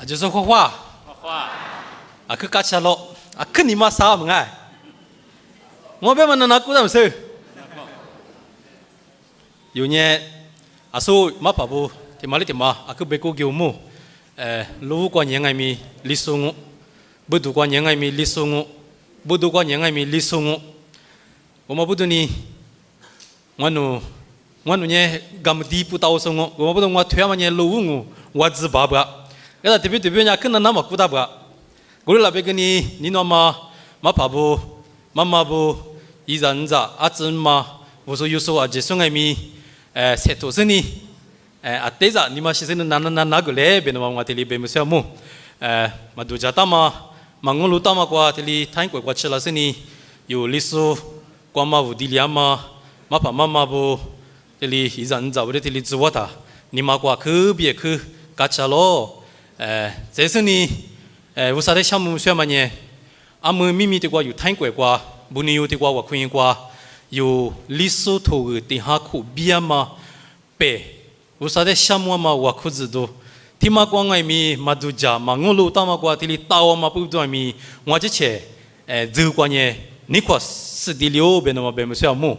就是画画，去搞起了，去你妈啥门哎？我别问那古人说，有年说马跑步，天马里天马，去别个叫么？路过年爱咪历史我，不读过年爱咪历史我，不读过年爱咪历史我，我们不读你，我呢呢，咁地不到生我不懂我推嘛呢路我自爸爸。那特别人可能那么古大吧，古那边跟你那么跑步，妈妈不，一人子真嘛，我说有时候啊，就送爱咪，才多生你，对着你们其实那个嘞，别那么我这里别没项目，嘛度假大嘛，嘛我路大嘛过这里泰国过去了是你，有历史，过嘛无地里嘛，嘛怕妈妈不，这里一人子我这里做他，你嘛过去别去，搞起了。这是你，我啥的项目选嘛呢？秘密的话有泰国话，不能有的话我可以话有历史图的地下库边嘛，白，我啥的项目嘛我可知道。听嘛讲爱咪嘛度假嘛，我路到嘛过这里到嘛不多咪，我之前这个呢，你可是第六边的嘛边没项目，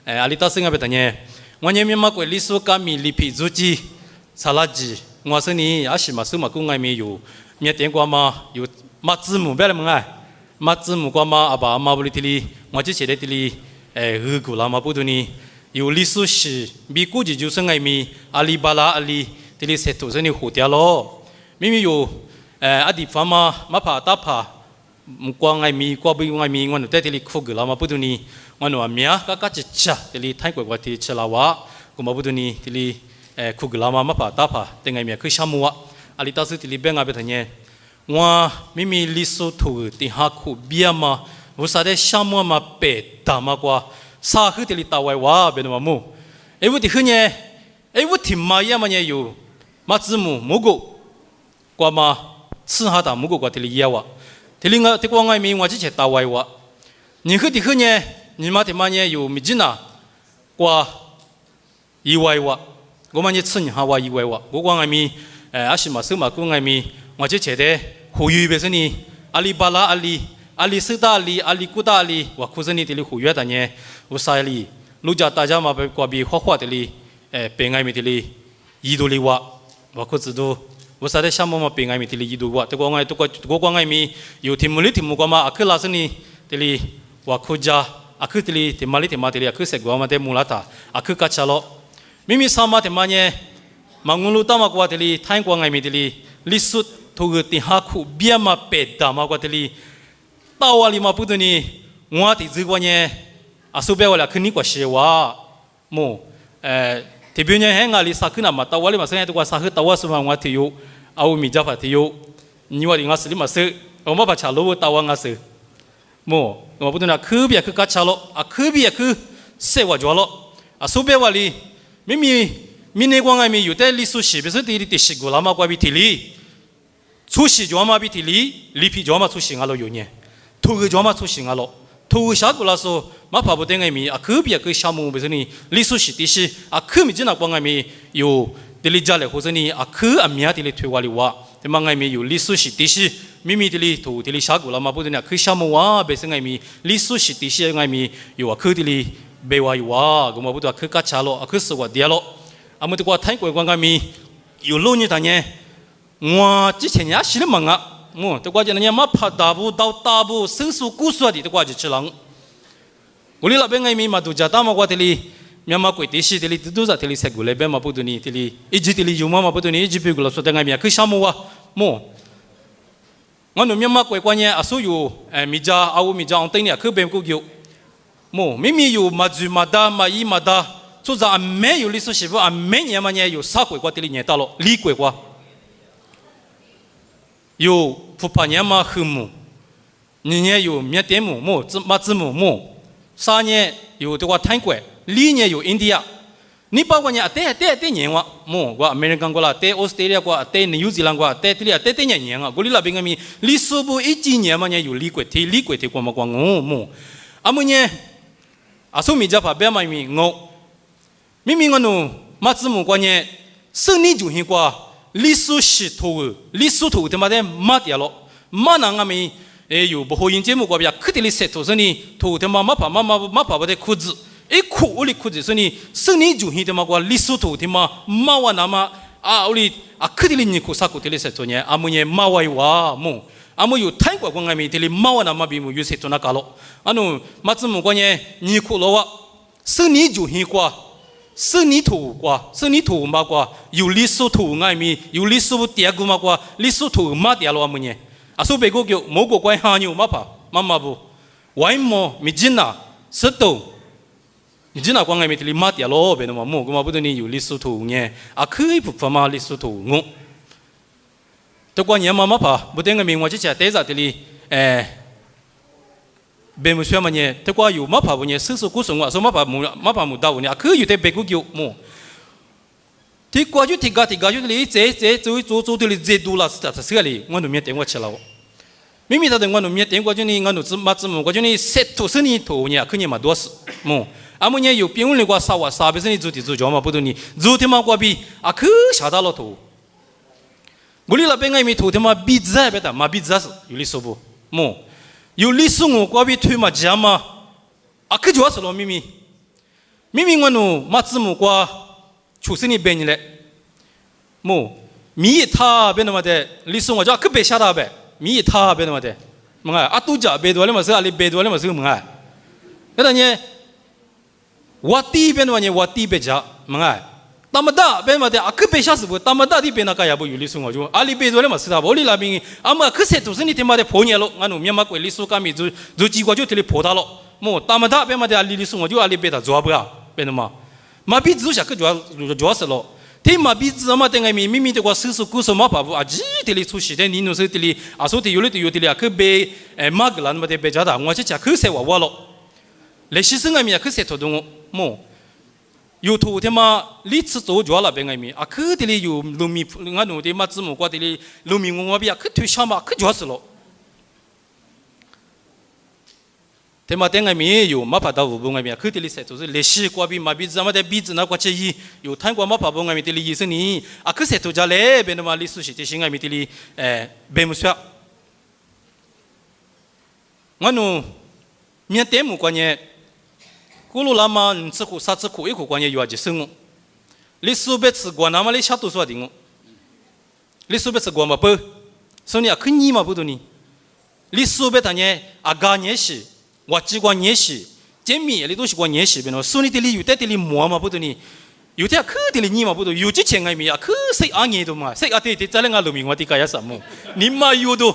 阿里大生啊别的呢，我呢嘛过历史革命里皮主机，查拉机。我说你也是嘛，是嘛，公爱没有，面点过嘛，有嘛字母别了嘛哎，嘛字母过嘛，阿爸阿妈不里提里，我之前的提里，日古啦嘛不多呢，有历史史，比估计就是爱没，阿里巴拉阿里，提里设图是你糊掉咯，明明有，阿地方嘛，嘛怕打怕，光爱没，光不爱没，我那在提里苦个啦嘛不多呢，我那面啊，嘎只吃，提里泰国话提吃啦哇，我嘛不多呢，提里。库格拉嘛嘛怕打怕，等下面去项目啊，阿里当时这里边啊别的呢，我明明历史图的下库边嘛，我啥的项目嘛白打嘛过，啥去这里打外哇别的嘛么，我的很呢，我听嘛也嘛呢有，嘛字母木个，过嘛吃下打木个过这里也哇，这里我这个外面我之前打外哇，你去的很呢，你嘛的嘛呢有没劲呐，过意外哇。我们也吃你哈哇以为哇，我讲爱咪，阿是嘛是嘛讲爱咪，我就觉得呼吁别是你，阿里巴拉阿里斯达阿里古达阿里，我可是你这里呼吁的呢，我啥里，路家大家嘛被挂比画画的里，被爱咪的里，一度里哇，我可知道，我啥的项目嘛被爱咪的里一度哇，这个我讲爱咪，有题目里题目过嘛，阿克拉是你的里，我可家阿克的里题目里题目的里阿克识过嘛的穆拉塔，阿克卡恰咯。明明sama temannya, mangulu tama kuat teli, tanya kuat ngai teli, lisut tuh tiha ku biar ma peda ma kuat teli, tahu ali ma putu ni, ngua tizu kuatnya, asupe wala kini kuat sewa, mo, tibinya heng ali sakuna ma tahu ali masanya tu kuat sakut tahu semua ngua tiyu, au mijafa tiyu, ni wali ngas lima se, oma baca lu tahu ngas, mo, ngua putu na kubiak ku kacalo, kubiak ku sewa jualo, asupe wali明年光爱咪有的历史系不是第十个了嘛？关于地理，出席就嘛比地理，里皮就嘛出席啊了有呢，头个就嘛出席啊了，头下个了说，嘛怕不得爱咪啊，可别个项目不是你历史系的是啊，可没见那光爱咪有地理家嘞，或者你啊可啊面地理推话里话，对嘛爱咪有历史系的是，明地理头地理下个了嘛，不得那可项目哇，不是爱咪历史系的是爱咪有啊可地理。别话有啊，我们不都去搞茶咯，去生活点咯。阿么这个泰国观光咪有路呢，当年我之前也是的忙啊，这个就人家嘛拍大步到大步，手术古树的这个就吃人。我哩那边爱咪嘛度假大嘛，我这里面嘛贵的是这里都在这里晒过来，边嘛不多呢，这里一直这里有嘛不多呢，一直别个了说的爱咪去项目啊，我那面嘛贵关键啊，所有米家啊，我米家on等呢，去边个有。明明有马祖马达马伊马达，做着没有历史师傅，没年嘛年有啥鬼瓜这里年到了，李鬼瓜，有普帕年嘛黑木，年有缅甸木马子木，啥年有这个泰国，里年有印度亚，你包括年对年哇，我美国过啦，对澳大利亚过，对纽西兰过，对这里对年啊，我哩那边个咪历史部一几年嘛年有李鬼提过嘛光阿么呢？阿说米家怕别买米我，明明我努马子木关键生理就行过，历史是图，历史图他妈的马掉了，马那俺们有不好音节目过边，肯定的石头是你图他妈马爬不的裤子，一裤屋里裤子是你生你就他妈过历史图他妈马哇那么啊屋里啊肯定的你裤啥裤的石头呢？阿么呢马哇哇么？阿么有泰国光俺们这里马哇那么比么有石头那搞了，阿侬马子么过呢？你裤了哇，生你就他过。生你土瓜，生你土嘛瓜，有历史土爱咪，有历史点个嘛瓜，历史土嘛点了么呢？啊，所以别个叫某个怪哈牛嘛怕，妈妈不，为么咪真呐？石头，你真呐光爱咪这里嘛点了，别那么么，个嘛不得你有历史土呢？啊，可以不怕嘛历史土我，都关键嘛嘛怕，不得个咪我只只在这里，别么说嘛呢？这个有马爬不呢？叔叔姑说话说马爬木到呢，可有得别个叫么？这个就这里这做的里这多了是啥子哩？我都没点过吃了。明明他的我都没点过，就你我都只马子么？我就你石头是你头呢，肯定嘛多是么？阿么呢有别人的话啥别是你做的做脚嘛？不都你做的嘛？我比啊可下到了头。我里那边我没头他妈鼻子还别的，嘛鼻子是有哩说不么？有历史我过比推嘛讲嘛，啊，可就是了明明我努马子木过出生的别人嘞，么米他别那么的历史我叫可别下他呗，米他别那么的，么哎，啊都叫别多了嘛是啊，你别多了嘛是么哎，那当年我第边那么呢，我第别讲么哎。那么大别嘛的啊，可别下是不？那么大的别那个也不有历史我就啊，你别多了嘛是他，我里那边啊么可是都是你他妈的破年了，俺们嘛过历史干米就几个就这里破他了，么那么大别嘛的啊，历史我就啊里别他做不啊，别的嘛，嘛比子下可主要是了，他嘛比子嘛等下明明的话手手故事嘛怕不啊，几这里出事的，你弄是这里啊，说的有的啊，可别嘛个人嘛的别家的，我这家可是我了，历史上面可是头动么？有头天嘛，历史做主了别个咪啊，可这里有农民，俺农的嘛字母挂这里农民我比啊，可推销嘛，可主要是了。天嘛点个咪有嘛怕到五步个咪，可这里才就是历史挂比嘛比咱们的比子那挂这一有谈过嘛怕不个咪这里意思呢啊，可是头家嘞，别那么历史是这些个咪这里别么说，俺农面点么关键。古鲁那么你吃苦啥吃苦一苦关键有啊，就是我。你苏别吃过那么你下多少的我？你苏别吃过嘛不？所以啊，可你嘛不多呢？你苏别他呢啊干年时，我只管年时，见面你都是管年时别喏。所以你这里有在这里摸嘛不多呢？有点可这里你嘛不多，有之前个面啊，可谁阿年都嘛，谁阿对在那个路面我的家也什么？你嘛有多？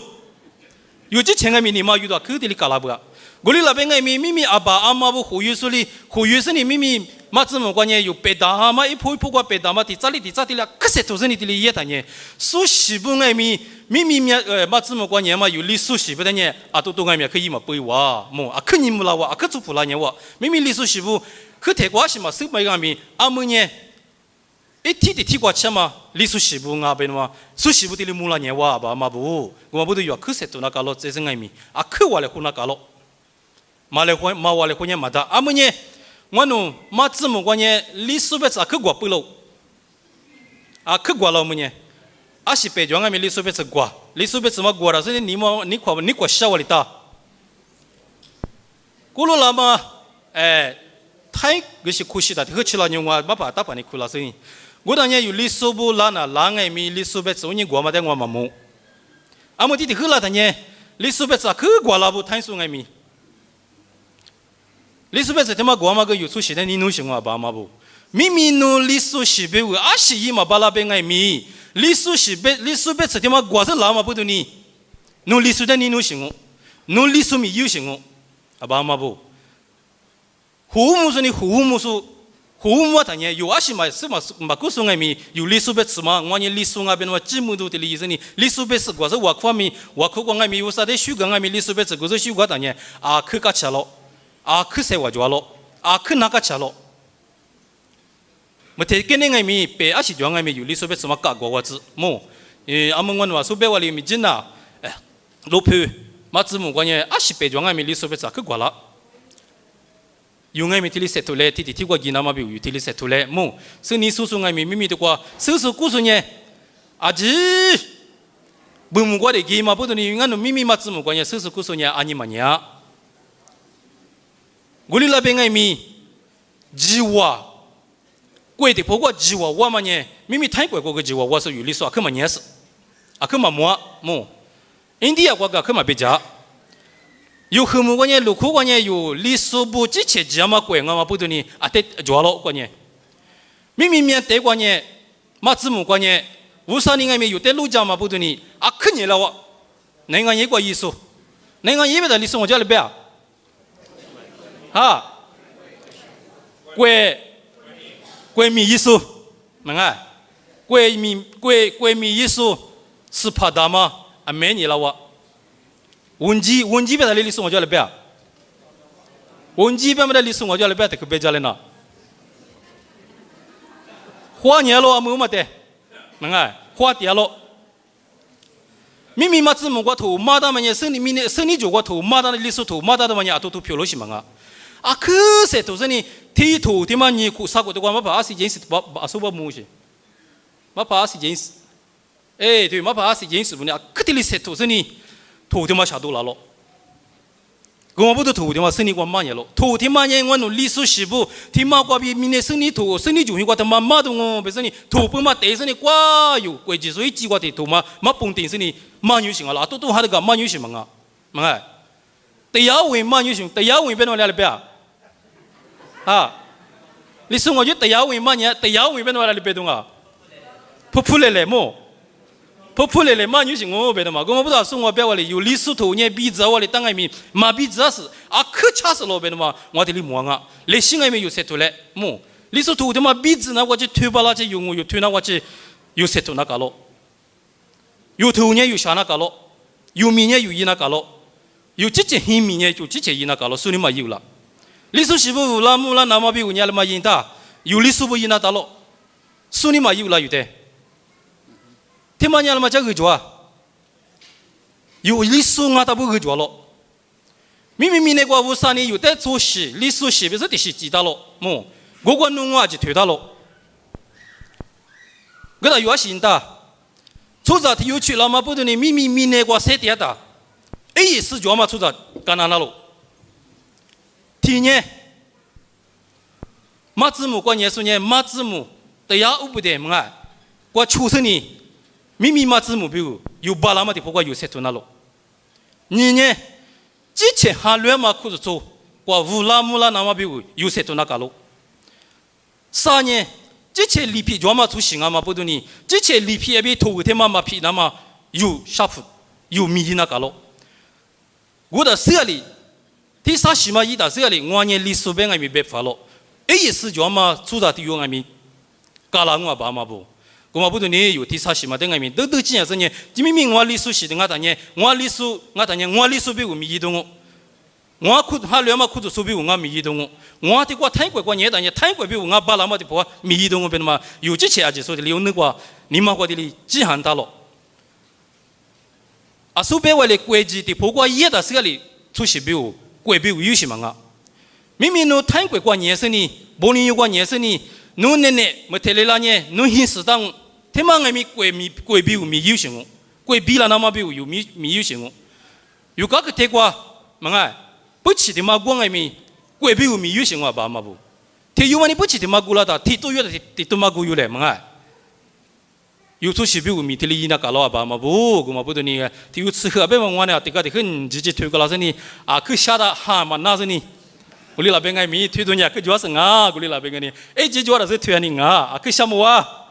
有之前个面你嘛有多？可这里搞拉不啊？我里那边个咪咪阿爸阿妈不胡约说哩，胡约说你咪咪嘛怎么关键有白大哈嘛一铺过白大嘛地咋地了，可是都是你的哩也当年，苏西部个咪嘛怎么关键嘛有历史西部的呢啊都个咪可以嘛背哇么啊可你木啦哇啊可做不啦呢哇，咪历史西部可泰国是嘛手买个咪阿么呢一提过去嘛历史西部啊边嘛苏西部的哩木啦呢哇吧嘛不我不都有可是都那个咯这是个咪啊可我来胡那个咯。马来婚也马达，阿么呢？我侬马子么关呢？历史别是可过不喽？啊，可过了么呢？阿是北疆阿咪历史别是过，历史别是么过了？所以你过小我里打。古罗那么太个是可惜的，可惜了你我没把打把你哭了所以，我当年有历史部拉阿咪历史别是你过嘛的我嘛冇，阿么弟弟后来当年历史别是可过了不谈数阿咪。历史别是他妈过嘛个有出息的你弄行啊爸妈不？明明弄历史系别为阿是伊嘛巴拉边爱咪，历史别是他妈过是老嘛不得你，弄历史的你弄行哦，弄历史咪有行哦，啊爸妈不？胡木说你胡木他呢有阿是嘛是嘛故事爱咪有历史别是嘛，我呢历史那边嘛几木都的意思呢，历史别是过是我方面我口光爱咪有啥的修改爱咪历史别是过是修改他呢啊去搞吃了。啊，可谁我做了？啊，可哪个吃了？么？天那个咪白阿是讲个咪有历史别什么搞过我子么？阿们我话说白话里面真呐，老皮嘛子么关键阿是白讲个咪历史别咋去过了？有个咪提里塞图嘞，提过吉那嘛比有提里塞图嘞么？所以你叔叔个咪咪的话，叔叔故事呢？ 아지 부모과의 기마 보더니 인간은 미미 맞으면 거냐 스스 구소냐 아니마냐 우리라 뱅아미 지와 꿰디 보고 지와 와마냐 미미 타이고 그 지와 와서 유리소 아크마냐스 아크마 뭐 인디아 과가 그마 베자 요 흐무거냐 루코거냐 요 리소부 지체 지아마 꿰가 보더니 아테 좋아로 거냐 미미면 대과냐 맞으면 거냐 우산이가면 요때 루자마 보더니 아크니 라와 내가 얘과 이소 내가 예배다 리소 어잘 배야 하 꿰미 이소 뭔가 꿰미 이소 스파다마 아멘이 라와 원지 배다 리소 어잘 배야 원지 배마다 리소 어잘 배야 그 배잘래나 화냐로 아무마대 뭔가 화디야로 미미 맞지 뭐가 더 마다만이 선이 조가 더 마다는 리소 더 마다다만이 아토토 표로시 뭔가 아 그새 도선이 티토 디만이 구사고 되고 마파 아시 제인스 아소바 무시 마파 아시 제인스 에 네 마파 아시 제인스 분이 아 그들리세 도선이 도디마 샤도라로 그거보다 도디마 선이과 마냐로 도디마냐 원노 리소 시부 디마과비 미네 선이 도 선이 중이과 더 마마도 베선이 도부마 대선이 과요 꿰지소이 지과 대 도마 마뽕땡 선이 마뉴싱아 라또또 하르가 마뉴싱 망아 망아 대야위 마뉴싱 대야위 베노라르베아 아 리송어 유 대야위 마냐 대야위 베노라르베동아 포풀레레 뭐 포풀레레 마뉴싱 베노마 그거보다 송어 배월이 요 리수토냐 비자월이 땅아미 마비자스 아크 차스로 베노마 와들이 뭐anga 레싱아미 요세토레 뭐 리수토 데마 비즈나 와지 퇴발라지 용어 요 퇴나 와지 요세토 나가로 요 토냐 요 샤나 가로 요 미냐 요 이나 가로 요 찌찌 힘미냐 요 찌찌 이나 가로 수니마 이울라 리수 시부 라무라 나마비 우냐르마 인다 요 리수부 이나 달로 수니마 이울라 유대 테마니 알마 자그 좋아 요 리수가 다부 그 좋아로 미미미네과 우산이 요때 조시 리수시 베서 디시 지달로 뭐 고관 농화지 되달로 그다 요아신다 조자 요치 라마 보더니 미미미네과 세디하다 에이 스 좋아마 조자 가나나로 티nye 마즈무 과 예수nye 마즈무 대야 우부데 뭔가 과 추선이 미미 마즈무 비우 요 발라마디 보고 요 세토나로 니네 지체 할뢰마 쿠즈조 과 우라무라 나마 비우 요 세토나가로 사nye 지체 리피 조마 주싱아마 보더니 지체 리피에 비 도테마마 피나마 요 샤프 요 미디나가로 고다 스알리 티사시마 이다 스알리 와nye 리수뱅아 미 베팔로 에이 스 조마 주자 디용아 미 가랑와 바마보 고마부더니 요 티사시마 댕아미 더더지야서니 지미밍 와리수시 등하다니 와리수 비고 미기동오 와쿠 할려마 쿠도 소비고 가 미기동오 와티과 타이과과 예다니 타이과 비고 가 발라마디 보아 미기동오 베마 요지체야지 소들이 요느과 니마과들이 지한다로 아수베월레 꿰지디 보과 예다 스갈리 수시비고 꿰비고 유시망아 미미노 타이과과 예서니 보니요과 예서니 눈네네 뭐텔레라니 눈힌스당 태망이 꿰비우 미유싱오 꿰비라 나마비우 미유싱오 유가 그 대과 망아 뻗치디 마구앙이 꿰비우 미유싱오 바마부 대유만이 뻗치디 마구라다 티또유다 티또마구유래 망아 유투시비우 미틀리이나 갈로아 바마부 고마부더니 티우츠흐 아베망와네 아티가디 흔 지지 퇴가라서니 아그 샤다 하 만나서니 우리라 뱅아이 미 퇴도냐 그 좋아서 가 우리라 뱅아니 에이 지주와라서 퇴하니 가 아그 샤모와